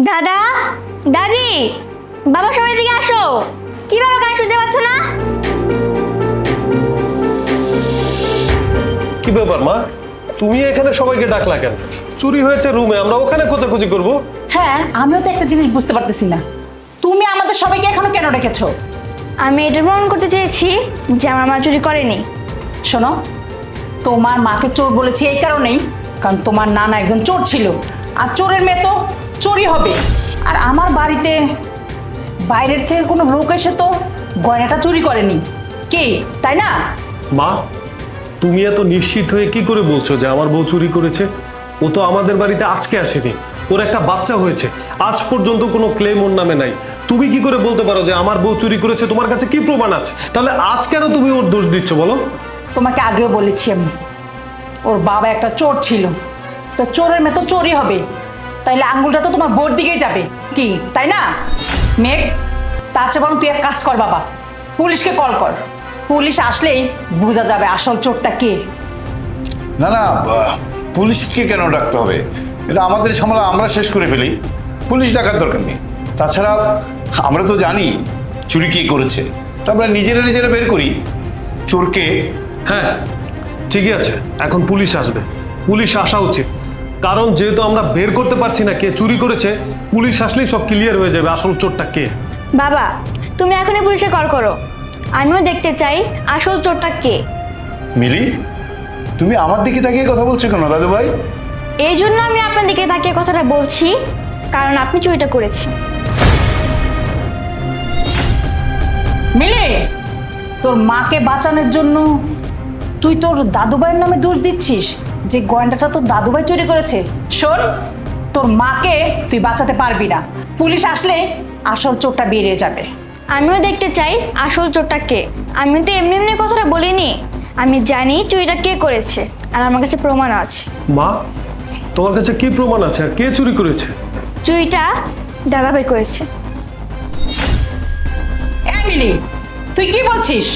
দাদা, দাদি, বাবা সবাই দিকে আসো। কি বাবা, গান শুনতে পাচ্ছ না? কি ব্যাপার মা, তুমি এখানে সবাইকে ডাকলা কেন? চুরি হয়েছে রুমে, আমরা ওখানে খোঁজাখুঁজি করবো। হ্যাঁ, আমিও তো একটা জিনিস বুঝতে পারতেছি না, তুমি আমাদের সবাইকে এখনো কেন রেখেছো? আমি এটা প্রমাণ করতে চেয়েছি যে আমার মা চুরি করেনি। শোনো, তোমার মাকে চোর বলেছি এই কারণেই, কারণ তোমার নানা একজন চোর ছিল, আর চোরের মেয়ে তো চোরই হবে। আর আমার বাড়িতে বাইরের থেকে কোনো লোক এসে তো গয়নাটা চুরি করেনি, কে, তাই না? মা, তুমি এত নিশ্চিত হয়ে কি করে বলছো যে আমার বউ চুরি করেছে? ও তো আমাদের বাড়িতে আজকে আসেনি, ওর একটা বাচ্চা হয়েছে, আজ পর্যন্ত কোনো ক্লেম ওর নামে নাই। তুমি কি করে বলতে পারো যে আমার বউ চুরি করেছে? তোমার কাছে কি প্রমাণ আছে? তাহলে আজ কেন তুমি ওর দোষ দিচ্ছ বলো? তোমাকে আগেও বলেছি আমি, ওর বাবা একটা চোর ছিল, তো চোরের মেয়ে তো চোরই হবে, তাইলে আঙ্গুলটা তো তোমার বোর দিকেই যাবে, কি তাই না? মেঘ, তার চেয়ে বরং তুই এক কাজ কর বাবা, পুলিশকে কল কর। পুলিশ আসলেই বোঝা যাবে আসল চোরটা কে। না না, পুলিশকে কেন ডাকতে হবে? এটা আমাদের ঝামেলা আমরা শেষ করে ফেলি, পুলিশ ডাকার দরকার নেই। তাছাড়া আমরা তো জানি চুরি কে করেছে, তা আমরা নিজেরা নিজেরা বের করি চোরকে। হ্যাঁ, ঠিকই আছে, এখন পুলিশ আসবে, পুলিশ আসা উচিত। কারণ যেহেতু আমরা বের করতে পারছি না কে চুরি করেছে, পুলিশ আসলেই সব ক্লিয়ার হয়ে যাবে আসল চোরটা কে। বাবা, তুমি এখনই পুলিশে কল করো, আমিও দেখতে চাই আসল চোরটা কে। মিলি, তুমি আমার দিকে তাকিয়ে কথা বলছো কেন দাদু ভাই? এই জন্য আমি আপনার দিকে তাকিয়ে কথাটা বলছি, কারণ আপনি চুরিটা করেছেন। মিলে, তোর মাকে বাঁচানোর জন্য তুই তোর দাদুভাইয়ের নামে দোষ দিচ্ছিস যে গয়নাটা তোর দাদুভাই চুরি করেছে। শোন, তোর মাকে তুই বাঁচাতে পারবি না, পুলিশ আসলে আসল চোরটা বেরিয়ে যাবে। আমিও দেখতে চাই আসল চোরটা কে। আমি তো এমনি এমনি কথাটা বলিনি, আমি জানি চুরিটা কে করেছে, আর আমার কাছে প্রমাণ আছে। মা, তোমার কাছে কি প্রমাণ আছে আর কে চুরি করেছে? চুরিটা দাদাভাই করেছে। মিলি, তুই কি বলছিস?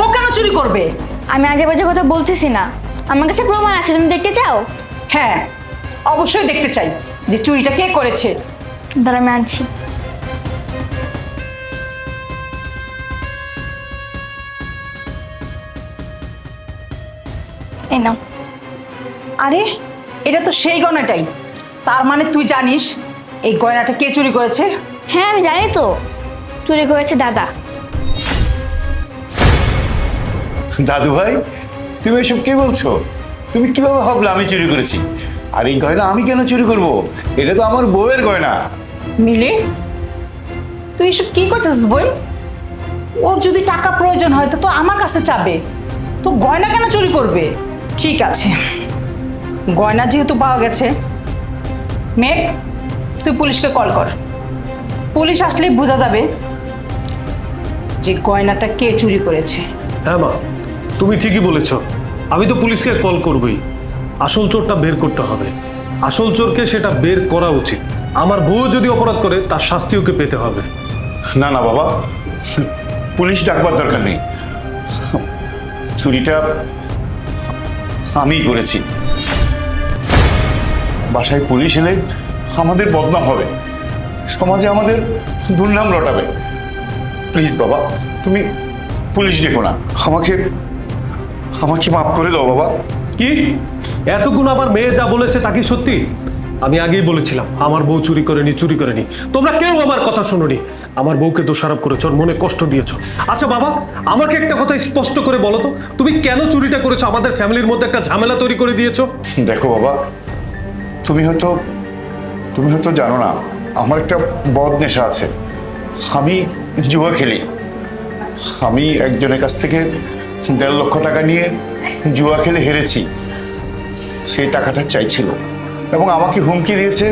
ও কেন চুরি করবে? আমি আজে বাজে কথা বলতেছি না, আমার কাছে প্রমাণ আছে, তুমি দেখতে চাও? হ্যাঁ, অবশ্যই দেখতে চাই যে চুরিটা কে করেছে। দাঁড়া, আমি আনছি। এই নাও। আরে, এটা তো সেই গয়নাটাই, তার মানে তুই জানিস এই গয়নাটা কে চুরি করেছে? হ্যাঁ, আমি জানি তো, চুরি করেছে দাদা। দাদু ভাই, তুমি এসব কি বলছো? তুমি কিভাবে ভাবলে আমি চুরি করেছি? আর এই গয়না আমি কেন চুরি করব? এটা তো আমার বউয়ের গয়না। মিলে, তুই এসব কি করছিস বই? ওর যদি টাকা প্রয়োজন হয় তো আমার কাছে চাবে, তো গয়না কেন চুরি করবে? ঠিক আছে, গয়না যেহেতু পাওয়া গেছে, মেঘ, তুই পুলিশকে কল কর। পুলিশ আসলেই বোঝা যাবে যে গয়নাটা কে চুরি করেছে। হ্যাঁ মা, তুমি ঠিকই বলেছ, আমি তো পুলিশকে কল করবই। আসল চোরটা বের করতে হবে, আসল চোরকে সেটা বের করা উচিত। আমার বউ যদি অপরাধ করে তার শাস্তি ওকে পেতে হবে। না না বাবা, পুলিশ ডাকবার দরকার নেই, চুরিটা আমিই করেছি। বাসায় পুলিশ এলে আমাদের বদনাম হবে, সমাজে আমাদের দুর্নাম রটাবে। প্লিজ বাবা, তুমি পুলিশ ডেকো না, আমাকে আমাকে মাফ করে দাও বাবা। কি এতক্ষণ আমার মেয়ে যা বলেছে তা কি সত্যি? আমি আগেই বলেছিলাম আমার বউ চুরি করেনি, চুরি করেনি। তোমরা কেউ আমার কথা শোনোনি, আমার বউকে দোষারোপ করেছো, ওর মনে কষ্ট দিয়েছো। আচ্ছা বাবা, আমাকে একটা কথা স্পষ্ট করে বলো তো, তুমি কেন চুরিটা করেছো? আমাদের ফ্যামিলির মধ্যে একটা ঝামেলা তৈরি করে দিয়েছো। দেখো বাবা, তুমি হয়তো জানো না, আমার একটা বদ নেশা আছে। আমি জুয়া খেলি। আমি একজনের কাছ থেকে 1.5 লক্ষ টাকা নিয়ে জুয়া খেলে হেরেছি। সেই টাকাটা চাইছিল এবং আমাকে হুমকি দিয়েছে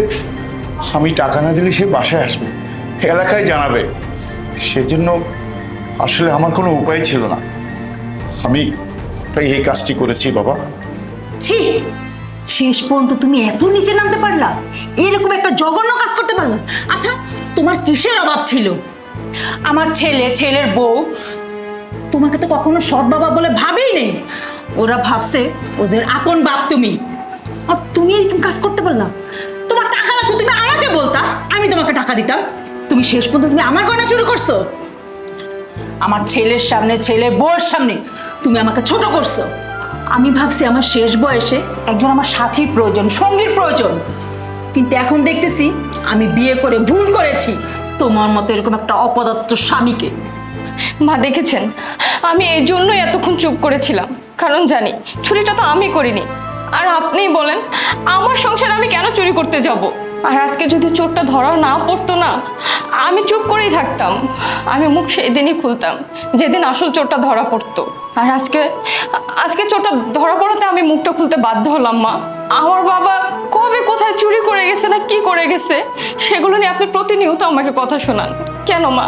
আমি টাকা না দিলে সে বাসায় আসবে, এলাকায় জানাবে। সেজন্য আসলে আমার কোনো উপায় ছিল না, আমি তাই এই কাজটি করেছি বাবা। ছি, শেষ পর্যন্ত তুমি এত নিচে নামতে পারলা, এরকম একটা জঘন্য কাজ করতে পারলা? আচ্ছা, তোমার কিসের অভাব ছিল? আমার ছেলে, ছেলের বউ তোমাকে তো কখনো সৎ বাবা বলে ভাবেই নেই, ওরা ভাবছে ওদের আপন বাপ তুমি, আর তুমি এরকম কাজ করতে পারলা? তোমার টাকা লাগতো, তুমি আমাকে বলতা। টাকা দিতাম, তুমি শেষ পর্যন্ত তুমি আমার গয়না চুরি করছো। আমার ছেলের সামনে, ছেলের বউয়ের সামনে তুমি আমাকে ছোট করছো। আমি ভাবছি আমার শেষ বয়সে একজন আমার সাথীর প্রয়োজন, সঙ্গীর প্রয়োজন, কিন্তু এখন দেখতেছি আমি বিয়ে করে ভুল করেছি তোমার মতো এরকম একটা অপদার্থ স্বামীকে। মা দেখেছেন, আমি এই জন্যই এতক্ষণ চুপ করেছিলাম, কারণ জানি চুরিটা তো আমি করিনি। আর আপনিই বলেন আমার সংসার আমি কেন চুরি করতে যাব? আর আজকে যদি চোরটা ধরা না পড়তো না, আমি চুপ করেই থাকতাম। আমি মুখ সেই দিনই খুলতাম যেদিন আসল চোরটা ধরা পড়তো। আর আজকে আজকে চোরটা ধরা পড়াতে আমি মুখটা খুলতে বাধ্য হলাম। মা, আমার বাবা কবে কোথায় চুরি করে গেছে না কি করে গেছে সেগুলো নিয়ে আপনি প্রতিনিয়ত আমাকে কথা শোনান কেন? মা,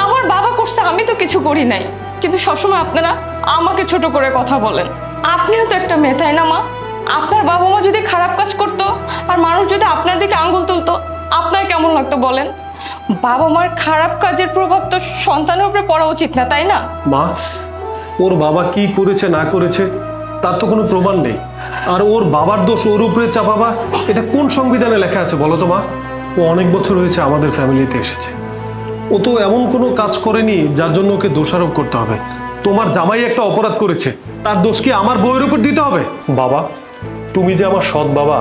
আমার বাবা করছে, আমি তো কিছু করি নাই, কিন্তু সবসময় আপনারা আমাকে ছোট করে কথা বলেন। আপনিও তো একটা মেয়ে, তাই না মা? আপনার বাবা মা যদি খারাপ কাজ করতো আর মানুষ যদি আপনার দিকে আঙ্গুল তুলতো, আপনার কেমন লাগতো বলেন? বাবা মার খারাপ কাজের প্রভাব তো সন্তানের উপরে পড়া উচিত না, তাই না? মা, ওর বাবা কি করেছে না করেছে তার তো কোনো প্রমাণ নেই। আর ওর বাবার দোষ ওর উপরে চাপাবা, এটা কোন সংবিধানে লেখা আছে বলো তো মা? ও অনেক বছর হয়েছে আমাদের ফ্যামিলিতে এসেছে, ও তো এমন কোনো কাজ করেনি যার জন্য ওকে দোষারোপ করতে হবে। তোমার জামাই একটা অপরাধ করেছে, তার দোষ কি আমার বউয়ের উপর দিতে হবে? বাবা, তুমি যে আমার সৎ বাবা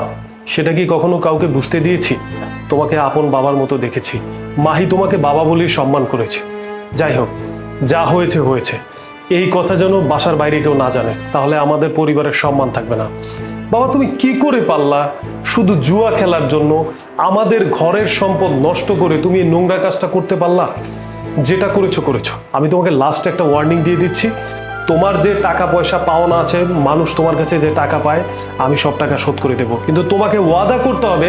সেটা কি কখনো কাউকে বুঝতে দিয়েছি? তোমাকে আপন বাবার মতো দেখেছি, মাহি তোমাকে বাবা বলেই সম্মান করেছে। যাই হোক, যা হয়েছে হয়েছে, এই কথা যেন বাসার বাইরে কেউ না জানে, তাহলে আমাদের পরিবারের সম্মান থাকবে না। বাবা, তুমি কি করে পারলা শুধু জুয়া খেলার জন্য আমাদের ঘরের সম্পদ নষ্ট করে তুমি এই নোংরা কাজটা করতে পারলা? যেটা করেছো করেছো। আমি তোমাকে লাস্ট একটা ওয়ার্নিং দিয়ে দিচ্ছি, তোমার যে টাকা পয়সা পাওনা আছে, মানুষ তোমার কাছে যে টাকা পায়, আমি সব টাকা শোধ করে দেবো, কিন্তু তোমাকে ওয়াদা করতে হবে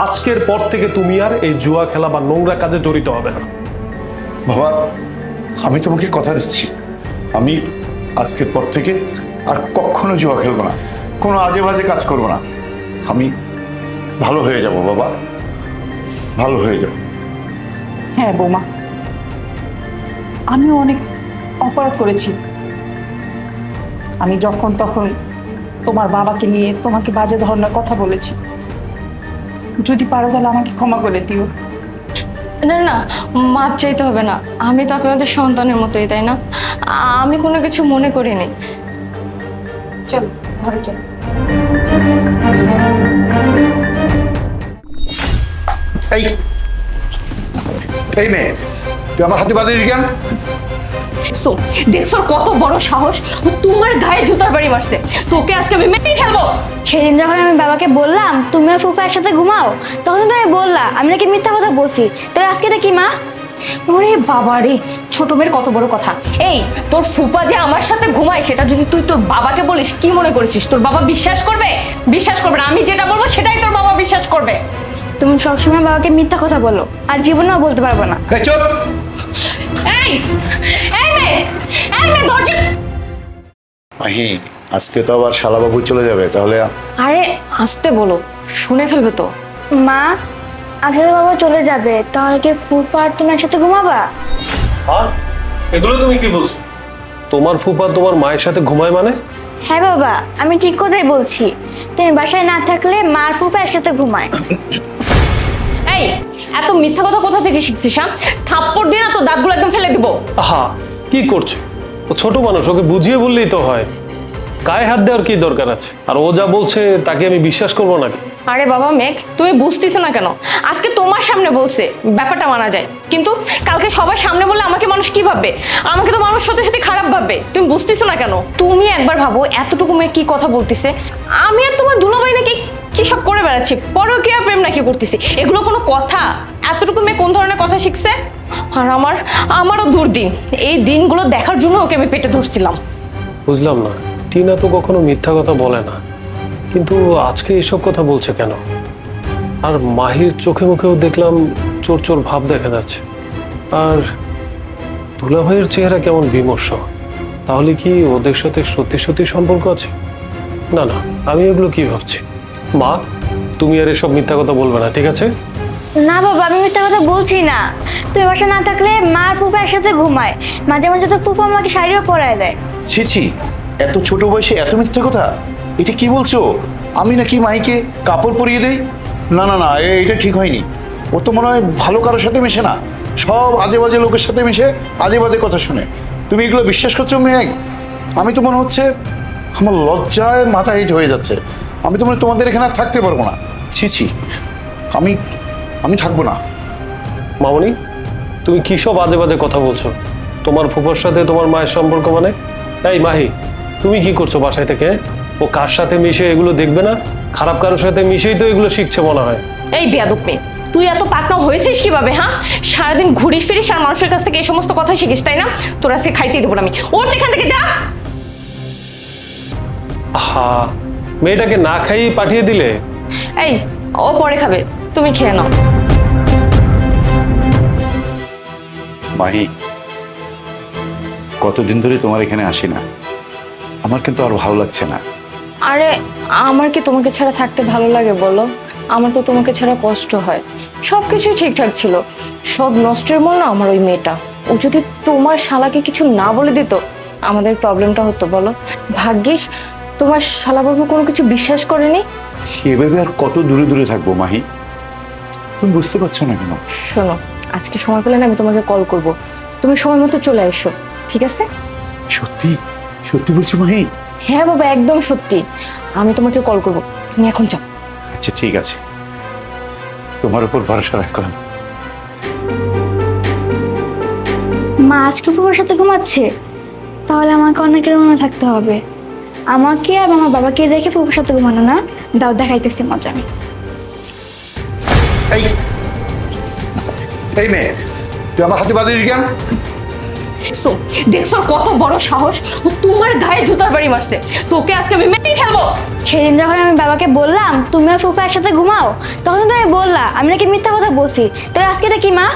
আজকের পর থেকে তুমি আর এই জুয়া খেলা বা নোংরা কাজে জড়িত হবে না। বাবা, আমি তোমাকে কথা দিচ্ছি, আমি আজকের পর থেকে আর কখনো জুয়া খেলবো না, কোনো আজে বাজে কাজ করবো না। আমি ভালো হয়ে যাব বাবা, ভালো হয়ে যাব। হ্যাঁ বৌমা, আমিও অনেক অপরাধ করেছি। আমি যখন তখন তোমার বাবাকে নিয়ে তোমাকে বাজে ধরনের কথা বলেছি। যদি পারো তাহলে আমাকে ক্ষমা করে দিও। না না, মাপ চাইতে হবে না, আমি তো আপনাদের সন্তানের মতোই, তাই না? আমি কোনো কিছু মনে করিনি। চল ঘরে চল। এই এই মেয়ে, তুই আমার হাতে বাঁধিয়ে কেন? দেখছো কত বড় সাহস, ও তোমার গায়ে জুতার বাড়ি মারছে। তোকে আজকে আমি মেরেই ফেলবো। সেদিন যখন আমি বাবাকে বললাম তুমি আর ফুফা একসাথে ঘুমাও, তখন তুমি বললা আমি নাকি মিথ্যা কথা বলছি। তাহলে আজকে এটা কি মা? ওরে বাবা রে, ছোট মেয়ের কত বড় কথা। এই, তোর ফুপা যে আমার সাথে ঘুমায় সেটা যদি তুই তোর বাবাকে বলিস, কি মনে করেছিস তোর বাবা বিশ্বাস করবে? বিশ্বাস করবে না। আমি যেটা বলবো সেটাই তোর বাবা বিশ্বাস করবে। তুমি সবসময় বাবাকে মিথ্যা কথা বলো, আর জীবনেও বলতে পারবো না। এই চুপ! এই এই মেয়ে, এই মেয়ে দরজা। মাহি, আজকে তো আবার শালাবাবু চলে যাবে, তাহলে আরে আসতে বলো, শুনে ফেলবে তো। মা, আজকে তো বাবা চলে যাবে, তাহলে কি ফুফা আর তুমি একসাথে ঘুমাবা? আর এগুলো তুমি কি বলছো? তোমার ফুপা তোমার মায়ের সাথে ঘুমায় মানে? হ্যাঁ বাবা, আমি ঠিক কথাই বলছি। তুমি বাসায় না থাকলে মা আর ফুফা একসাথে ঘুমায়। এই, এত মিথ্যা কথা কোথা থেকে শিখছিস? থাপ্পড় দিয়ে না তো দাঁতগুলো একদম ফেলে দিব। আহা, কি করছো? ও ছোট মানুষ, ওকে বুঝিয়ে বললেই তো হয়। গায়ে হাত দেওয়ার কি দরকার আছে? আর ও যা বলছে তাকে আমি বিশ্বাস করবো নাকি? আরে বাবা মেঘ, তুমি বুঝতেছো না কেন? আজকে তোমার সামনে বলছে, ব্যাপারটা মানা যায়, কিন্তু কালকে সবার সামনে বললে আমাকে মানুষ কি ভাববে? আমাকে তো মানুষ সত্যি সত্যি খারাপ ভাববে। তুমি বুঝতেছো না কেন? তুমি একবার ভাবো, এতটুকু মেয়ে কি কথা বলতেছে। আমি আর তোমার দুলাভাই নাকি কি সব করে বেড়াচ্ছি, পরকীয়া প্রেম নাকি করতেছি, এগুলো কোনো কথা? এতটুকু মেয়ে কোন ধরনের কথা শিখছে? আর আমারও দুর্দিন, এই দিনগুলো দেখার জন্য ওকে আমি পেটে ধরছিলাম। বুঝলাম না, টিনা তো কখনো মিথ্যা কথা বলে না, কিন্তু আজকে এসব কথা বলছে কেন? আর মাহির চোখে মুখেও দেখলাম চোর চোর ভাব দেখা যাচ্ছে। আর দুলাভাইয়ের চেহারা কেমন বিমর্ষ। তাহলে কি ওদের সাথে সত্যি সত্যি সম্পর্ক আছে? না না, আমি এগুলো কি ভাবছি। মা, তুমি আর এসব মিথ্যা কথা বলবে না, ঠিক আছে? না বাবা, আমি মিথ্যা কথা বলছি না। তুমি বাসায় না থাকলে মা আর ফুফা একসাথে ঘুমায়, মাঝে মাঝে তো ফুফা আমাকে শাড়িও পরায় দেয়। ছি ছি, এত ছোট বয়সে এত মিথ্যে কথা, এটা কি বলছো? আমি নাকি মাইকে কাপড় পরিয়ে দেই? না না না, এটা ঠিক হয়নি। ও তো মনে হয় ভালো কারোর সাথে মেশে না, সব আজে বাজে লোকের সাথে মিশে আজে বাজে কথা শুনে। তুমি এগুলো বিশ্বাস করছো মেঘ? আমি তো মনে হচ্ছে আমার লজ্জায় মাথা হিট হয়ে যাচ্ছে। আমি তো মনে হয় তোমাদের এখানে আর থাকতে পারবো না। ছি ছি, আমি আমি থাকবো না। মামনি, তুমি কি সব বাজে বাজে কথা বলছো? তোমার ফুফার সাথে তোমার মায়ের সম্পর্ক মানে? এই মাহি, তুমি কি করছো বাসায় থেকে? ও কার সাথে মিশে এগুলো দেখবে না? খারাপ কারোর সাথে মিশেই তো এগুলো শিখছে মনে হয়। এই বেয়াদব মেয়ে, তুই এত পাকনা হয়েছিস কিভাবে? হ্যাঁ, সারাদিন ঘুরিস ফিরিস আর মানুষের কাছ থেকে এই সমস্ত কথা শিখিস, তাই না? তোর আজকে খাইতেই দেবো না আমি। ওর এখান থেকে যা। হা, মেয়েটাকে না খাইয়ে পাঠিয়ে দিলে? এই, ও পরে খাবে, তুমি খেয়ে নাও। মাহি, কতদিন ধরে তোমার এখানে আসি না, আমার কিন্তু আর ভালো লাগছে না। আরে আমার কি তোমাকে ছাড়া থাকতে ভালো লাগে বলো? আমার তো তোমাকে ছাড়া কষ্ট হয়। সব কিছুই ঠিকঠাক ছিল, সব নষ্টের মূল না আমার ওই মেয়েটা। ও যদি তোমার শালাকে কিছু না বলে দিত, আমাদের প্রবলেমটা হতো বলো। ভাগ্যিস তোমার শালাবাবু কোনো কিছু বিশ্বাস করেনি। সেভাবে আর কত দূরে দূরে থাকবো মাহি? তুমি বুঝতে পারছো না কেন? শোনো, আজকে সময় পেলে না আমি তোমাকে কল করব, তুমি সময় মতো চলে এসো, ঠিক আছে? সত্যি সত্যি বলছো মাহি? হ্যাঁ বাবা, একদম সত্যি। আমি তোমাকে কল করব, তুমি এখন যাও। আচ্ছা ঠিক আছে, তোমার উপর ভরসা রাখলাম। মা আজকে ফুফার সাথে ঘুমাচ্ছে, তাহলে আমাকে অনেকের মনে থাকতে হবে। আমাকে আর আমার বাবাকে দেখে ফুফার সাথে ঘুমানো না। দাও দেখাইতেছি মজা আমি। এই এই মেয়ে, তুই আমার হাতে বাজিয়ে কেন? দেখছো দেখছো কত বড় সাহস, ও তোমার গায়ে জুতার বাড়ি মারছে। তোকে আজকে আমি মেরেই ফেলবো। সেদিন যখন আমি বাবাকে বললাম তুমি আর ফুফা একসাথে ঘুমাও, তখন তুমি বললা আমি নাকি মিথ্যা কথা বলছি। তাহলে আজকে এটা কি মা?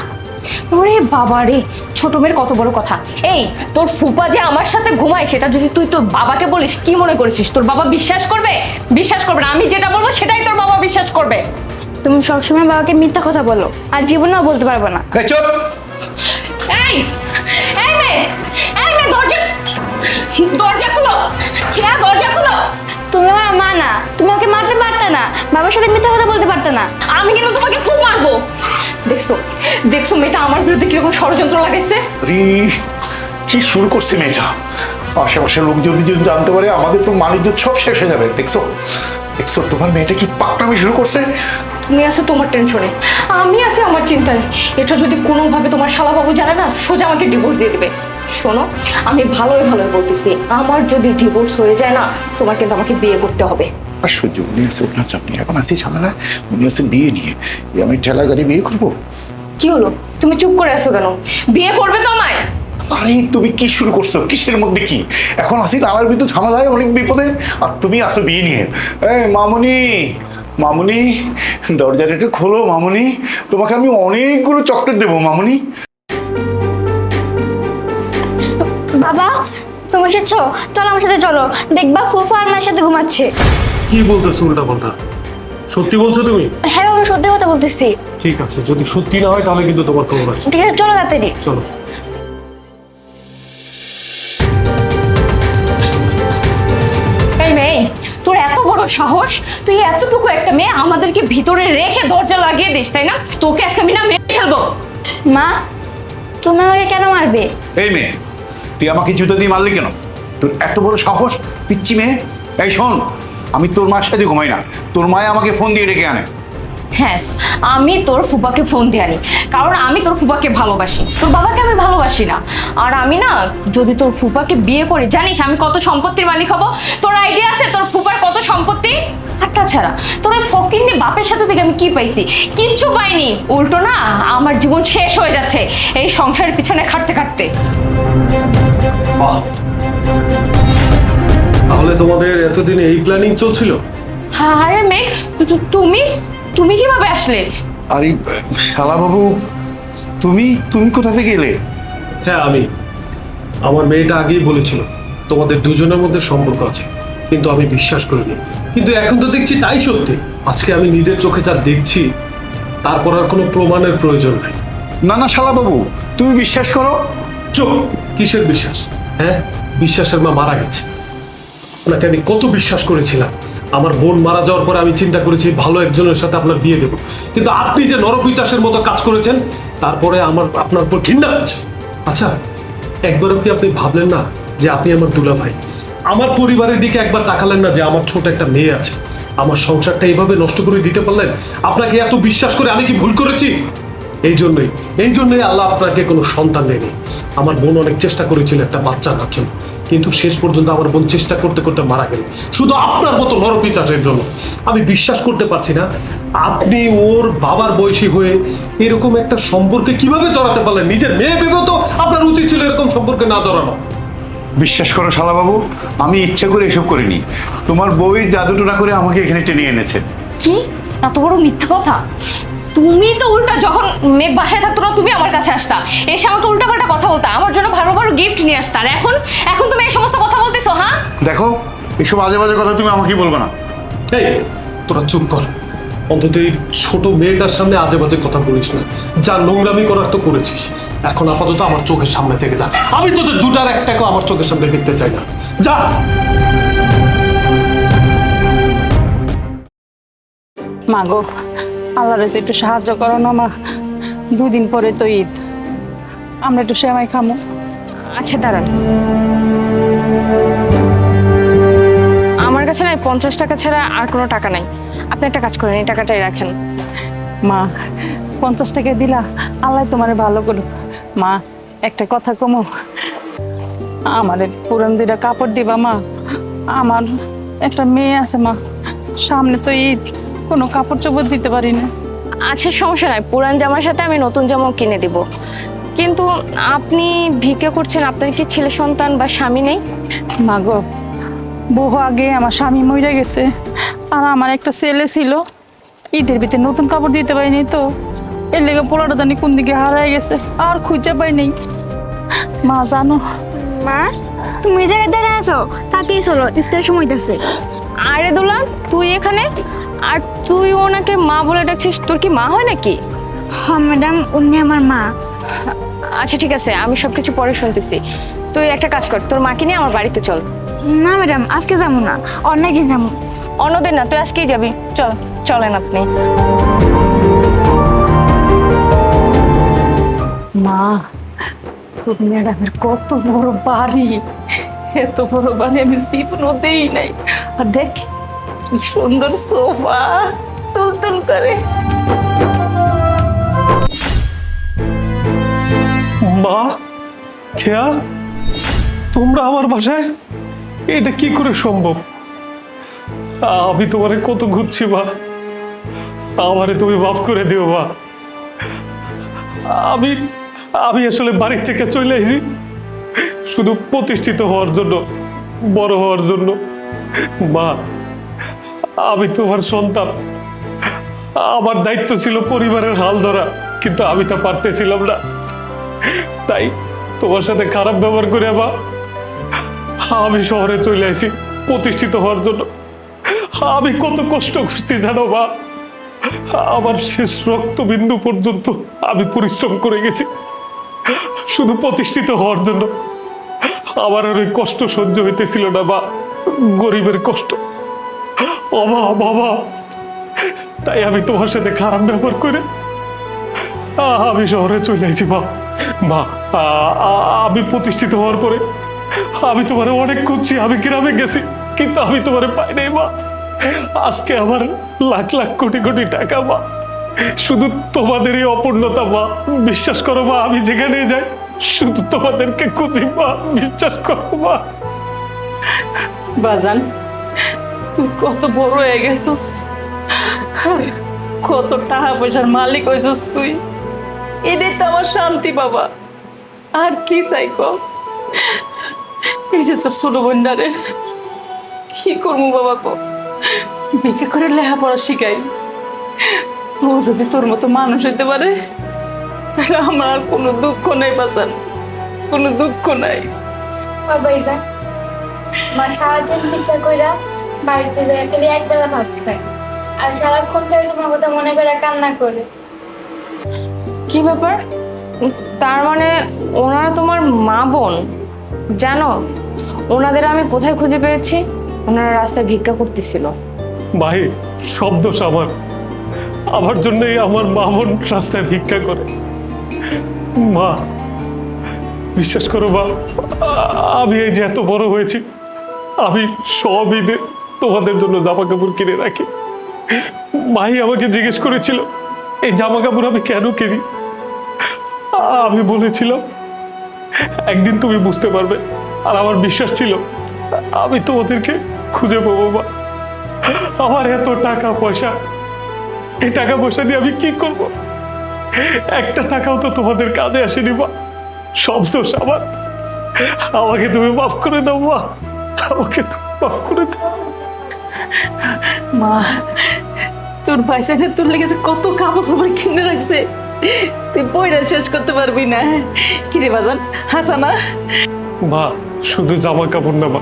ওরে বাবা রে, ছোট মেয়ের কত বড় কথা। এই, তোর ফুপা যে আমার সাথে ঘুমায় সেটা যদি তুই তোর বাবাকে বলিস, কি মনে করেছিস তোর বাবা বিশ্বাস করবে? বিশ্বাস করবে না। আমি যেটা বলবো সেটাই তোর বাবা বিশ্বাস করবে। তুমি সবসময় বাবাকে মিথ্যা কথা বলো, আর জীবনেও বলতে পারবো না। এই চুপ! এই এই মেয়ে, এই মেয়ে, দরজা দরজা খুলো। হ্যাঁ, দরজা খুলো। তুমি আমার মা না, তুমি ওকে মারতে পারতে না, বাবার সাথে মিথ্যা কথা বলতে পারতে না। আমি কিন্তু তোমাকে খুব মারবো। দেখছো দেখছো মেয়েটা আমার বিরুদ্ধে কিরকম ষড়যন্ত্র লাগাইছে। আরে, কি শুরু করছে মেয়েটা? আশেপাশের লোক যদি জানতে পারে আমাদের তো মানিজ্য সব শেষ হয়ে যাবে। দেখছো দেখছো তোমার মেয়েটা কি পাকনামি শুরু করছে? তুমি আছো তোমার টেনশনে, আমি আছি আমার চিন্তায়। এটা যদি কোনোভাবে তোমার শালাবাবু জানে না, সোজা আমাকে ডিভোর্স দিয়ে দেবে। শোনো, আমি ভালোই ভালোই বলতেছি, আমার যদি ডিভোর্স হয়ে যায় না, তোমার কিন্তু আমাকে বিয়ে করতে হবে। আর সহ্য উনি আছে ওনার চাপনি, এখন আছি ঝামেলা। উনি আছে বিয়ে নিয়ে, আমি ঠেলা গাড়ি বিয়ে করবো? কি হলো, তুমি চুপ করে আছো কেন? বিয়ে করবে তো আমায়? আরে তুমি কি শুরু করছো? কিসের মধ্যে কি? এখন আসি নানার ভিতর ঝামেলায়, অনেক বিপদে, আর তুমি আসো বিয়ে নিয়ে। এই মামুনি, মামুনি, দরজাটা একটু খোলো মামুনি, তোমাকে আমি অনেকগুলো চকলেট দেবো মামুনি। বাবা তুমি এসেছো, চলো আমার সাথে চলো, দেখবা ফুফা আমার সাথে ঘুমাচ্ছে। কি বলতেছো উল্টা পাল্টা? সত্যি বলছো তুমি? হ্যাঁ আমি সত্যি কথা বলতেছি। ঠিক আছে, যদি সত্যি না হয় তাহলে কিন্তু তোমার খবর আছে। ঠিক আছে চলো তাড়াতাড়ি। চলো। এই মেয়ে, তোর এত বড় সাহস, তুই এতটুকু একটা মেয়ে আমাদেরকে ভিতরে রেখে দরজা লাগিয়ে দিস, তাই না? তোকে আজকে আমি না মেরে ফেলবো। মা তুমি আমাকে কেন মারবে? এই মেয়ে, তুই আমাকে জুতো দিয়ে মারলি কেন? তোর এত বড় সাহস, পিচ্ছি মেয়ে! এই শোন, আমি তোর মার সাথে ঘুমাই না, তোর মায়ে আমাকে ফোন দিয়ে ডেকে আনে। হ্যাঁ, আমি তোর ফুপাকে ফোন দিয়ে আনি, কারণ আমি তোর ফুপাকে ভালোবাসি, তোর বাবাকে আমি ভালোবাসি না। আর আমি না, যদি তোর ফুপাকে বিয়ে করি, জানিস আমি কত সম্পত্তির মালিক হব? তোর আইডিয়া আছে তোর ফুপার কত সম্পত্তি? আর তাছাড়া তোর ওই ফকিন্নি বাপের সাথে থেকে আমি কি পাইছি? কিচ্ছু পাইনি, উল্টো না আমার জীবন শেষ হয়ে যাচ্ছে এই সংসারের পিছনে খাটতে খাটতে। বাহ, তাহলে তোমাদের এতদিন এই প্ল্যানিং চলছিল? আরে মেঘ, তুমি তুমি কিভাবে আসলে? আরে শালা বাবু, তুমি তুমি কোথা থেকে এলে? হ্যাঁ, আমার মেয়েটা আগেই বলেছিল তোমাদের দুজনের মধ্যে সম্পর্ক আছে, কিন্তু আমি বিশ্বাস করিনি। কিন্তু এখন তো দেখছি তাই সত্যি। আজকে আমি নিজের চোখে যা দেখছি, তারপর আর কোনো প্রমাণের প্রয়োজন নাই। না না শালা বাবু, তুমি বিশ্বাস করো। চুপ! কিসের বিশ্বাস? হ্যাঁ, বিশ্বাসের মা মারা গেছে। আপনাকে আমি কত বিশ্বাস করেছিলাম, আমার বোন মারা যাওয়ার পরে আমি চিন্তা করেছি ভালো একজনের সাথে আপনার বিয়ে দেবো, কিন্তু আপনি যে নরপিচাসের মতো কাজ করেছেন তারপরে আমার আপনার উপর ঘৃণা হচ্ছে। আচ্ছা, একবারও কি আপনি ভাবলেন না যে আপনি আমার দুলা ভাই? আমার পরিবারের দিকে একবার তাকালেন না যে আমার ছোট একটা মেয়ে আছে, আমার সংসারটা এইভাবে নষ্ট করে দিতে পারলেন? আপনাকে এত বিশ্বাস করে আমি কি ভুল করেছি? এই জন্যই আল্লাহ আপনাকে কোনো সন্তান দেয়নি। আমার বোন অনেক চেষ্টা করেছিল একটা বাচ্চা আনার জন্য, কিন্তু শেষ পর্যন্ত আমার বোন চেষ্টা করতে করতে মারা গেল শুধু আপনার মতো নরপিচাসের জন্য। আমি বিশ্বাস করতে পারছি না আপনি ওর বাবার বয়সী হয়ে এরকম একটা সম্পর্কে কিভাবে জড়াতে পারলেন। নিজের মেয়ে ভেবেও তো আপনার উচিত ছিল এরকম সম্পর্কে না জড়ানো। বিশ্বাস করো শালাবাবু, আমি ইচ্ছে করে এসব করিনি। তোমার বই জাদুটোনা করে আমাকে এখানে টেনে এনেছে। কি এত বড় মিথ্যা কথা! তুমি তো উল্টা, যখন মেঘ বাসায় থাকতো না তুমি আমার কাছে আসতা, এসে আমাকে উল্টাপাল্টা কথা বলতা, আমার জন্য ভালো ভালো গিফট নিয়ে আসতা, আর এখন এখন তুমি এই সমস্ত কথা বলতেছো? হ্যাঁ, দেখো, এসব আজে বাজে কথা তুমি আমাকে বলবে না। এই তোরা চুপ কর, অন্তত এই ছোট মেয়েটার সামনে আজে বাজে কথা বলিস না। যা নোংরামি করার তো করেছিস, এখন আপাতত আমার চোখের সামনে থেকে যা। আমি তোদের দুটার একটাকেও আমার চোখের সামনে দেখতে চাই না, যা। মা গো, আল্লাহর কাছে একটু সাহায্য করো না মা। 2 দিন পরে তো ঈদ, আমরা একটু সেমাই খামো। আচ্ছা দাঁড়ান, আমার কাছে না 50 টাকা ছাড়া আর কোনো টাকা নাই। আপনি একটা কাজ করেন, এই টাকাটাই রাখেন। মা, 50 টাকা দিলা, আল্লাহ তোমারে ভালো করুক। মা, একটা কথা কমো, আমারে পুরান 2টা কাপড় দিবা মা। আমার একটা মেয়ে আছে মা, সামনে তো ঈদ, কোনো কাপড় চোপড় দিতে পারি না। আচ্ছা সমস্যা নাই, পুরান জামার সাথে আমি নতুন জামাও কিনে দিব। কিন্তু আপনি ভিক্ষা করছেন, আপনার কি ছেলে সন্তান বা স্বামী নেই? মা গো, বহু আগে আমার স্বামী মরে গেছে, আর আমার একটা ছেলে ছিল। ঈদের ভিতরে নতুন কাপড় দিতে পারিনি তো, এর লেগে পোলাটা জানি কোন দিকে হারাই গেছে, আর খুঁজে পাই নাই। মা জানো, মা, তুমি এই জায়গায় দাঁড়ায় আছো, তাতেই চলো, ইফতারের সময় দিচ্ছে। আরে দোলা, তুই এখানে? আর তুই ওনাকে মা বলে ডাকছিস, তোর কি মা হয় নাকি? হ্যাঁ ম্যাডাম, উনি আমার মা। আচ্ছা ঠিক আছে, আমি সবকিছু পরে শুনতেছি। তুই একটা কাজ কর, তোর মাকে নিয়ে আমার বাড়িতে চল। না ম্যাডাম, আজকে যাবো না, অন্যদিন যাবো। অন্যদিন না, তুই আজকেই যাবি। চল, চলেন আপনি। মা, তোর ম্যাডামের কত বড় বাড়ি, এত বড় বাড়ি আমি জীবনও দেই নাই। আর দেখ কি সুন্দর সোফা, তুলতুল করে। মা, খেয়া, তোমরা আমার বাসায়? এটা কি করে সম্ভব? আমি তোমারে কত ঘুরছি মা, আমারে তুমি মাফ করে দিও মা। আমি আমি আসলে বাড়ি থেকে চলে এসেছি শুধু প্রতিষ্ঠিত হওয়ার জন্য, বড় হওয়ার জন্য। মা, আমি তোমার সন্তান, আমার দায়িত্ব ছিল পরিবারের হাল ধরা, কিন্তু আমি তা পারতেছিলাম না। তাই তোমার সাথে খারাপ ব্যবহার করে আমি শহরে চলে আসি প্রতিষ্ঠিত হওয়ার জন্য। আমি কত কষ্ট করছি জানো মা, আমার শেষ রক্তবিন্দু পর্যন্ত আমি পরিশ্রম করে গেছি শুধু প্রতিষ্ঠিত হওয়ার জন্য। আমার আর ওই কষ্ট সহ্য হইতেছিল না মা, গরিবের কষ্ট, অভাব অভাব। তাই আমি তোমার সাথে খারাপ ব্যবহার করে আমি শহরে চলে আসি মা। মা, আমি প্রতিষ্ঠিত হওয়ার পরে আমি তোমারে অনেক খুঁজছি, আমি গ্রামে গেছি, কিন্তু আমি তোমারে পাই নাই মা। আজকে আমার লাখ লাখ কোটি কোটি টাকা মা, শুধু তোমাদেরই অপূর্ণতা মা। বিশ্বাস করো মা, আমি যেখানে যাই শুধু তোমাদেরকে খুঁজি মা, বিশ্বাস করো মা। বাজান, তুই কত বড় হয়ে গেছিস, আর কত টাকা পয়সার মালিক হয়েছিস তুই। এটাই তো আমার শান্তি বাবা, আর কি চাই কর। এই যে তোর ছোট বোনটারে কি করবো বাবা কো, বিকে করে লেখাপড়া শিখাই। ও যদি তোর মতো মানুষ হইতে পারে তাহলে আমার আর কোনো দুঃখ নাই বাজান, কোনো দুঃখ নাই। ভাইজান, মা সারাদিন চিন্তা কইরা বাড়িতে যায় খালি একবেলা ভাত খায়, আর সারাক্ষণ খালি তোমার কথা মনে করে কান্না করে। কি ব্যাপার? তার মানে ওনারা তোমার মা বোন? জানো ওনাদের আমি কোথায় খুঁজে পেয়েছি? ওনারা রাস্তায় ভিক্ষা করতেছিল। ভাই সব দোষ আমার জন্যই আমার মা বোন রাস্তায় ভিক্ষা করে। মা বিশ্বাস করো মা, আমি এই যে এত বড় হয়েছি, আমি সব ঈদে তোমাদের জন্য জামা কাপড় কিনে রাখি। মাই আমাকে জিজ্ঞেস করেছিল এই জামা কাপড় আমি কেন কিনি। আমি বলেছিলাম একদিন তুমি বুঝতে পারবে, আর আমার বিশ্বাস ছিল আমি তোমাদেরকে খুঁজে পাবো। মা আমার এত টাকা পয়সা, এই টাকা পয়সা দিয়ে আমি কি করব? একটা টাকাও তো তোমাদের কাজে আসেনি মা, সব দোষ আমার। আমাকে তুমি মাফ করে দাও মা, আমাকে তুমি মাফ করে দাও। মা, তোর পয়সাটা তোর লেগেছে কত কাপড় চোপড় কিনে রাখছে, তুই বইটা শেষ করতে পারবি না। কিরে বাজান, হাসা না? মা শুধু জামা কাপড় না মা,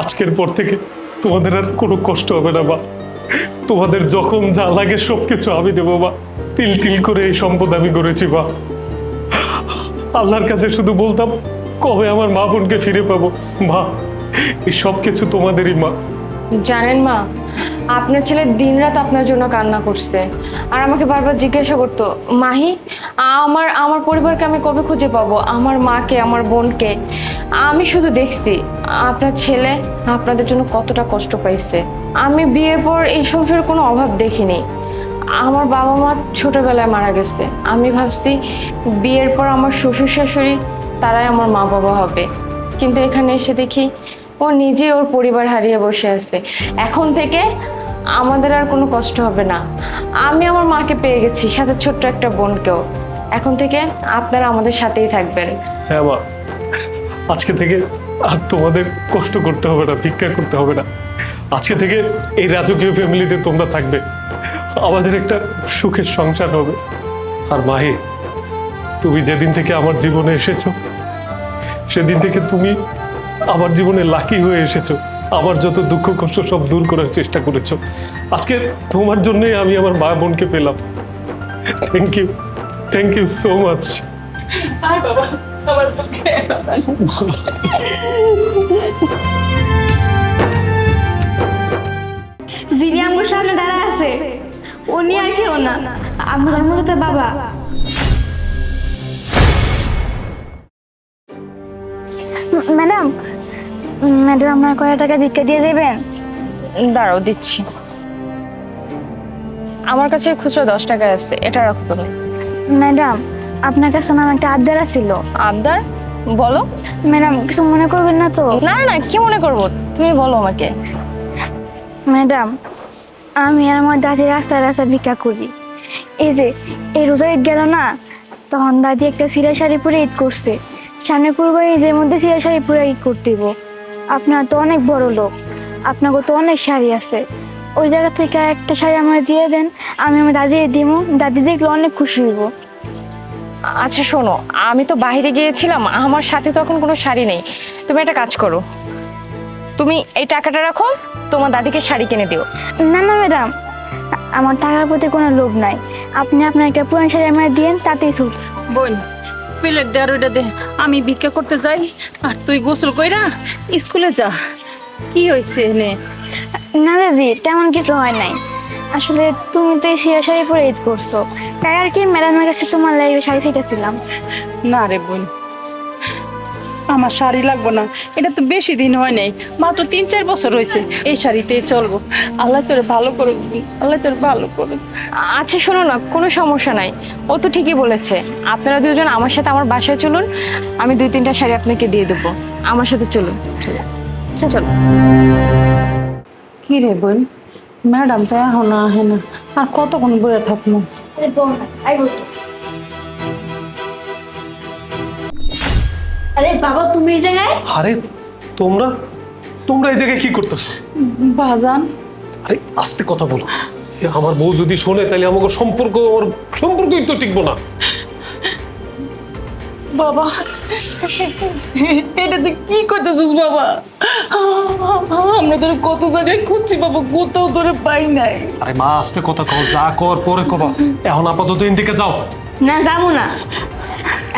আজকের পর থেকে তোমাদের আর কোনো কষ্ট হবে না মা। তোমাদের যখন যা লাগে সবকিছু আমি দেবো মা। তিল তিল করে এই সম্পদ আমি গড়েছি মা। আল্লাহর কাছে শুধু বলতাম কবে আমার মা বোনকে ফিরে পাবো। মা এই সব কিছু তোমাদেরই মা। জানেন মা, আপনার ছেলে দিনরাত আপনার জন্য কান্না করছে, আর আমাকে বারবার জিজ্ঞাসা করতো, মাহি আমার পরিবারকে আমি কবে খুঁজে পাবো, আমার মাকে, আমার বোনকে। আমি শুধু দেখছি আপনার ছেলে আপনাদের জন্য কতটা কষ্ট পাইছে। আমি বিয়ের পর এই সংসারে কোনো অভাব দেখিনি। আমার বাবা মা ছোটবেলায় মারা গেছে। আমি ভাবছি বিয়ের পর আমার শ্বশুর শাশুড়ি তারাই আমার মা বাবা হবে, কিন্তু এখানে এসে দেখি ও নিজে ওর পরিবার হারিয়ে বসে আছে। এখন থেকে আমাদের আর কোনো কষ্ট হবে না। আমি আমার মাকে পেয়ে গেছি, সাথে ছোট্ট একটা বোনকেও। এখন থেকে আপনারা আমাদের সাথেই থাকবেন। হ্যাঁ মা, আজকে থেকে আর তোমাদের কষ্ট করতে হবে না, ভিক্ষা করতে হবে না। আজকে থেকে এই রাজকীয় ফ্যামিলিতে তোমরা থাকবে, আমাদের একটা সুখের সংসার হবে। আর মাহি, তুমি যেদিন থেকে আমার জীবনে এসেছো সেদিন থেকে তুমি আমার জীবনে লাকি হয়ে এসেছো। আমার যত দুঃখ কষ্ট সব দূর করার চেষ্টা করেছো। আজকে তোমার জন্যই আমি আমার মা বোনকে পেলাম। Thank you so much. আয় বাবা, আমার পক্ষে জিরি আমার সামনে দাঁড়ায় আছে, উনি আর কেউ না, আমার মতো তো বাবা। ম্যাডাম, আপনার কয় টাকা ভিক্ষা দিয়ে দেবেন? দাঁড়াও, দিচ্ছি। আমার কাছে খুচরো 10 টাকা আছে, এটা রাখো তুমি। ম্যাডাম, আপনার কাছে আমার একটা আবদার ছিল। আবদার? বলো। ম্যাডাম, কিছু মনে করবেন না তো? না না, কি মনে করবো, তুমি বলো আমাকে। ম্যাডাম, আমি আর আমার দাদি রাস্তায় রাস্তায় ভিক্ষা করি। এই যে এই রোজা ঈদ গেল না, তখন দাদি একটা সিরা শাড়ি পরে ঈদ করছে। সামনে কুরবানি ঈদের মধ্যে সিরা শাড়ি পরে ঈদ করতে দিব। আপনার তো অনেক বড় লোক, আপনাকে তো অনেক শাড়ি আছে, ওই জায়গা থেকে একটা শাড়ি আমার দিয়ে দেন, আমি আমার দাদিকে দিব। দাদি দেখলে অনেক খুশি হইব। আচ্ছা শোনো, আমি তো বাইরে গিয়েছিলাম, আমার সাথে তো এখন কোনো শাড়ি নেই। তুমি একটা কাজ করো, তুমি এই টাকাটা রাখো, তোমার দাদিকে শাড়ি কিনে দিও। না না ম্যাডাম, আমার টাকার প্রতি কোনো লোভ নাই। আপনি আপনার একটা পুরান শাড়ি আমার দিয়েন, তাতেই সুখ। বোন, প্লেট দে আর ওইটা দে, আমি ভিক্ষা করতে যাই আর তুই গোসল কইরা স্কুলে যা। কি হয়েছে এনে? না দাদি, তেমন কিছু হয় নাই। আসলে তুমি তো এই সিরা শাড়ি পরে ঈদ করছো, তাই আর কি ম্যাডামের কাছে তোমার লাগে শাড়ি চাইতেছিলাম। না রে বোন, আমার শাড়ি লাগবো না, এটা তো বেশি দিন হয় নাই, মাত্র 3-4 বছর হয়েছে। এই শাড়িতেই চলবো। আল্লাহ তোর ভালো করুক, আল্লাহ তোর ভালো করুক। আচ্ছা শোনো না, কোনো সমস্যা নাই, ও তো ঠিকই বলেছে। আপনারা দুজন আমার সাথে আমার বাসায় চলুন, আমি 2-3টা শাড়ি আপনাকে দিয়ে দেবো। আমার সাথে চলুন। চলো। কি রে বোন, ম্যাডাম তো এখন আহে না, আর কতক্ষণ বয়ে থাকবো? আরে বাবা, তুমি এই জায়গায়? আরে তোমরা তোমরা এই জায়গায় কি করতেছো? বাজান, আরে আস্তে কথা বলো, আমার বউ যদি শোনে তাহলে আমার সম্পর্কই তো টিকবো না। বাবা এটা তুই কি করতেছিস বাবা? আমরা তোর কত জায়গায় খুঁজছি বাবা, কোথাও তোরে পাই নাই। আরে মা আস্তে কথা কও, যা কর পরে কবা, এখন আপাতত এখান থেকে যাও। না, যাবো না।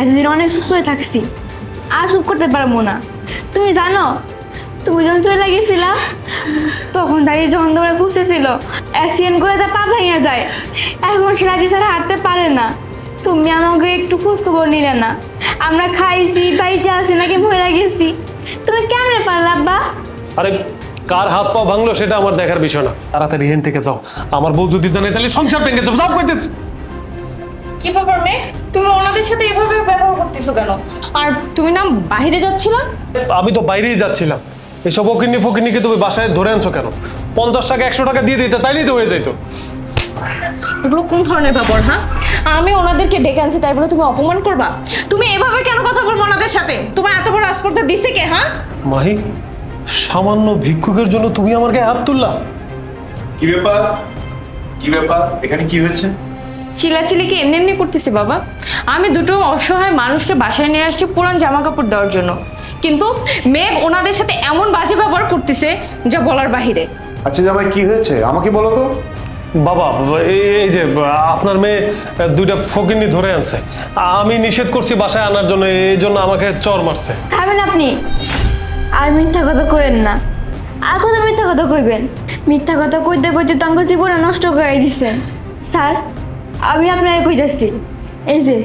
এতদিন অনেক চুপ করে থাকছি, আর চুপ করতে পারবো না। তুমি জানো তুমি যখন চলে গেছিলা তখন দাঁড়িয়ে যখন তোমরা খুঁজতেছিল অ্যাক্সিডেন্ট করে তার পা ভেঙে যায়, এখন সে রাজি ছাড়া হাঁটতে পারে না। তুমি আমাকে একটু খোঁজ খবর নিলে না, আমরা খাইছি বাড়িতে আছি নাকি মরে গেছি, তুমি কেমনে পারলা আব্বা? আরে কার হাত পা ভাঙলো সেটা আমার দেখার বিষয় না, তাড়াতাড়ি এখান থেকে যাও। আমার বউ যদি জানে তাহলে সংসার ভেঙে যাবে। যাও কইতেছি। কি ব্যাপার মেঘ, তুমি ওনাদের সাথে এভাবে ব্যবহার করতেছো কেন? আর তুমি না বাইরে যাচ্ছিলা? আমি তো বাইরেই যাচ্ছিলাম। এসব ফকিন্নি ফকিন্নিকে তুমি বাসায় ধরে আনছো কেন? 50 টাকা 100 টাকা দিয়ে দিতে তাইলেই তো হয়ে যাইতো। এগুলো কোন ধরনের ব্যাপার? হ্যাঁ, আমি ওনাদেরকে ডেকে আনছি তাই বলে তুমি অপমান করবা? তুমি এভাবে কেন কথা বলবো ওনাদের সাথে? তোমার এত বড় আসপর্দা দিছে কে? হ্যাঁ মাহি, সামান্য ভিক্ষুকের জন্য তুমি আমার গায়ে হাত তুললা? কি ব্যাপার? কি ব্যাপার? এখানে কি হয়েছে? চিলাচিলি কি এমনি এমনি করতেছি বাবা? আমি দুটো অসহায় মানুষকে বাসায় নিয়ে আসছি পুরান জামা কাপড় দেওয়ার জন্য, কিন্তু মেঘ ওনাদের সাথে এমন বাজে ব্যবহার করতেছে যা বলার বাহিরে। আচ্ছা জামাই, কি হয়েছে আমাকে বলো তো। বাবা, এই যে আপনার মেয়ে দুইটা ফকিন্নি ধরে আনছে, আমি নিষেধ করছি বাসায় আনার জন্য, এই জন্য আমাকে চর মারছে। খাবেন আপনি? আর মিথ্যা কথা কইেন না। আর কত মিথ্যা কথা কইবেন? মিথ্যা কথা কইতে কইতে তো আমার জীবনে নষ্ট করে দিছেন। স্যার, আমি আপনাকে কইতাছি, এই যে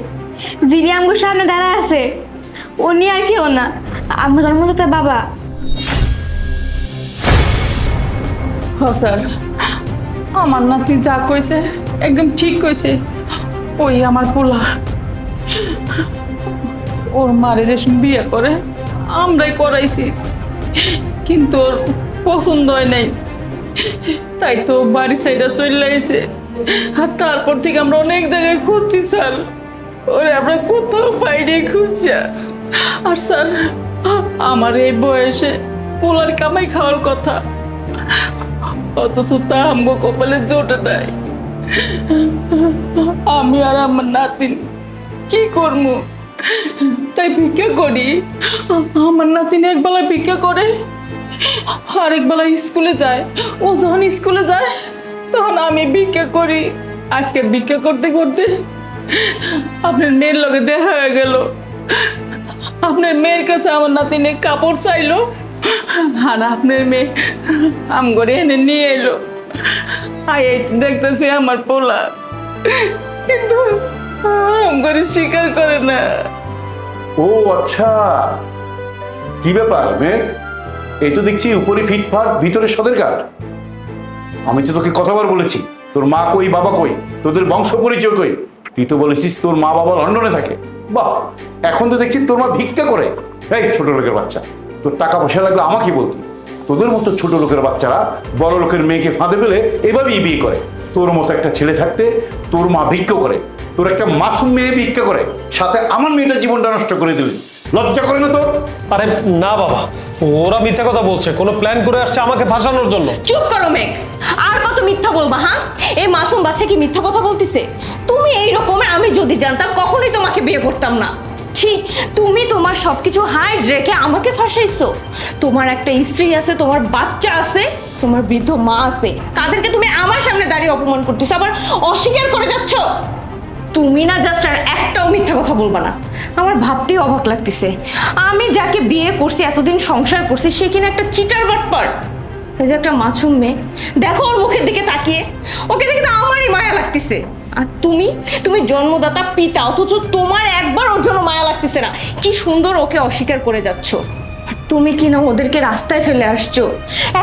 যিনি আমার সামনে দাঁড়ায় আছে উনি আর কেউ না, আমার জন্মদাতা বাবা। স্যার, আমার নাতি যা কইছে একদম ঠিক কইছে। ওই আমার পোলা, ওর মারে যে বিয়ে করে আমরাই করাইছি, কিন্তু ওর পছন্দ হয় নাই, তাই তো বাড়ি সাইডে চলে আইছে। আর তারপর থেকে আমরা অনেক জায়গায় খুঁজছি স্যার, ওরে আমরা কোথাও বাইরে খুঁজছি। আর স্যার, আমার এই বয়সে পোলার কামাই খাওয়ার কথা, অথচ তা আমগো কপালে জোটে নাই। আমি আর আমার নাতিন কি করবো? তাই ভিক্ষা করি। আমার নাতিন একবেলা ভিক্ষা করে, আরেক বেলা স্কুলে যায়। ও যখন স্কুলে যায় তখন আমি ভিক্ষা করি। আজকে ভিক্ষা করতে করতে আপনার মেয়ের লগে দেখা হয়ে গেল। আপনার মেয়ের কাছে আমার নাতিনে কাপড় চাইলো, আর আপনার মেয়ে আম করে এনে নিয়ে এলো। এই তো দেখতেছি আমার পোলা, কিন্তু আম করে স্বীকার করে না। ও আচ্ছা, কি ব্যাপার মেঘ? এই তো দেখছি উপরে ফিটফাট ভিতরে সদের কাঠ। আমি তো তোকে কতবার বলেছি তোর মা কই বাবা কই, তোদের বংশ পরিচয় কই। তুই তো বলেছিস তোর মা বাবা লন্ডনে থাকে। বাহ, এখন তো দেখছি তোর মা ভিক্ষা করে। এই ছোট লোকের বাচ্চা, তোর টাকা পয়সা লাগলে আমাকে বলতি। তোদের মতো ছোট লোকের বাচ্চারা বড় লোকের মেয়েকে ফাঁদে ফেলে এভাবেই বিয়ে করে। তোর মতো একটা ছেলে থাকতে তোর মা ভিক্ষা করে, তোর একটা মাসুম মেয়ে ভিক্ষা করে, সাথে আমার মেয়েটার জীবনটা নষ্ট করে দিলি। লজ্জা করে না তো? আরে না বাবা, ওরা মিথ্যা কথা বলছে, কোনো প্ল্যান করে আসছে আমাকে ফাঁসানোর জন্য। চুপ করো মেঘ, আর কত মিথ্যা বলবা? হ্যাঁ, এই মাসুম বাচ্চা কি মিথ্যা কথা বলতেছে? তুমি এই রকমের, আমি যদি জানতাম কখনোই তোমাকে বিয়ে করতাম না। ছি, তুমি তোমার সবকিছু হাইড রেখে আমাকে ফাঁসাইছো। তোমার একটা স্ত্রী আছে, তোমার বাচ্চা আছে, তোমার বৃদ্ধ মা আছে, তাদেরকে তুমি আমার সামনে দাঁড়িয়ে অপমান করতেছো, আবার অস্বীকার করে যাচ্ছ। তুমি না জাস্ট আর একটাও মিথ্যা কথা বলবা না। আমার ভাবতেই অবাক লাগতেছে, আমি যাকে বিয়ে করছি, এতদিন সংসার করছি, সে কিনা একটা চিটার বাটপার। এই যে একটা মাসুম মেয়ে, দেখো ওর মুখের দিকে তাকিয়ে, ওকে দেখে তো আমারই মায়া লাগতেছে। আর তুমি জন্মদাতা পিতা, অথচ তোমার একবার ওর জন্য মায়া লাগতেছে না। কি সুন্দর ওকে অস্বীকার করে যাচ্ছ। আর তুমি কিনা ওদেরকে রাস্তায় ফেলে আসছো,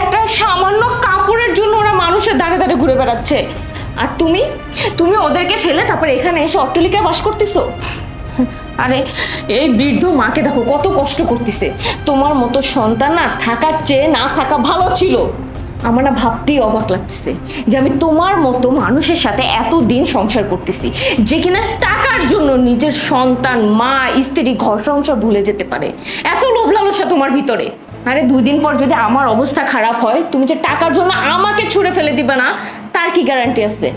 একটা সামান্য কাপড়ের জন্য ওরা মানুষের দাঁড়ে দাঁড়ে ঘুরে বেড়াচ্ছে। আর তুমি ওদেরকে ফেলে তারপর এখানে এসে অট্টালিকায় বাস করতেছো। আরে এই বৃদ্ধ মাকে দেখো কত কষ্ট করতেছে। তোমার মতো সন্তান না থাকার চেয়ে না থাকা ভালো ছিল। আমার না ভাবতেই অবাক লাগতেছে যে আমি তোমার মতো মানুষের সাথে এতদিন সংসার করতেছি, যে কিনা টাকার জন্য নিজের সন্তান, মা, স্ত্রী, ঘর সংসার ভুলে যেতে পারে। এত লোভ লালসা তোমার ভিতরে। আরে 2 দিন পর যদি আমার অবস্থা খারাপ হয়, তুমি যে টাকার জন্য আমাকে ছুঁড়ে ফেলে দিবে না, তার কি গ্যারান্টি আছে?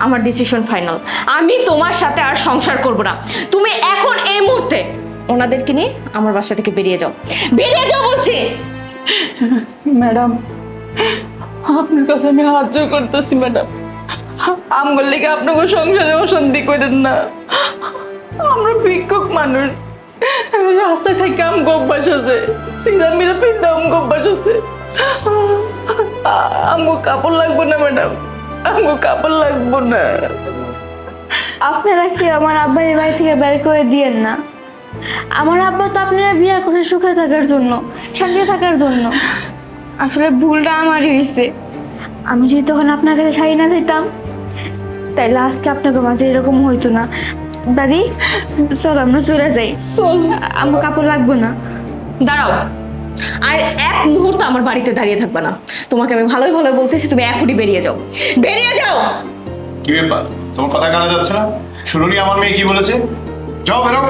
আমার ডিসিশন ফাইনাল, আমি তোমার সাথে আর সংসার করব না। তুমি এখন এই মুহূর্তে ওনাদেরকে নিয়ে আমার বাসা থেকে বেরিয়ে যাও, বেরিয়ে যাও বলছি। ম্যাডাম, আপনার কথা আমি হাত জোর করতেছি ম্যাডাম, আমার লেগে আপনাকে সংসারে অশান্তি করেন না। আমরা ভিক্ষুক মানুষ, রাস্তায় থেকে আমগো অভ্যাস আছে, সিরা মিরা পিন্দা আমগো অভ্যাস আছে। আমগো কাপড় লাগবো না ম্যাডাম, আমগো কাপড় লাগবো না। আপনারা কি আমার আব্বার এই বাড়ি থেকে বের করে দিয়েন না? আমার আব্বা তো আপনারা বিয়ে করে সুখে থাকার জন্য, শান্তি থাকার জন্য। আসলে ভুলটা আমারই হয়েছে। আমি যদি তখন আপনার কাছে শাড়ি না যেতাম, তাইলে আজকে আপনাকে মাঝে এরকম হইতো না। দাদি চল আমরা চলে যাই, চল। আমার কাপড় লাগবে না। দাঁড়াও, আর এক মুহূর্ত আমার বাড়িতে দাঁড়িয়ে থাকবে না। তোমাকে আমি ভালোই ভালো বলতেছি, তুমি এখনই বেরিয়ে যাও, বেরিয়ে যাও। কি ব্যাপার, তোমার কথা কানে যাচ্ছে না? শুনুনি আমার মেয়ে কি বলেছে? যাও বেরো।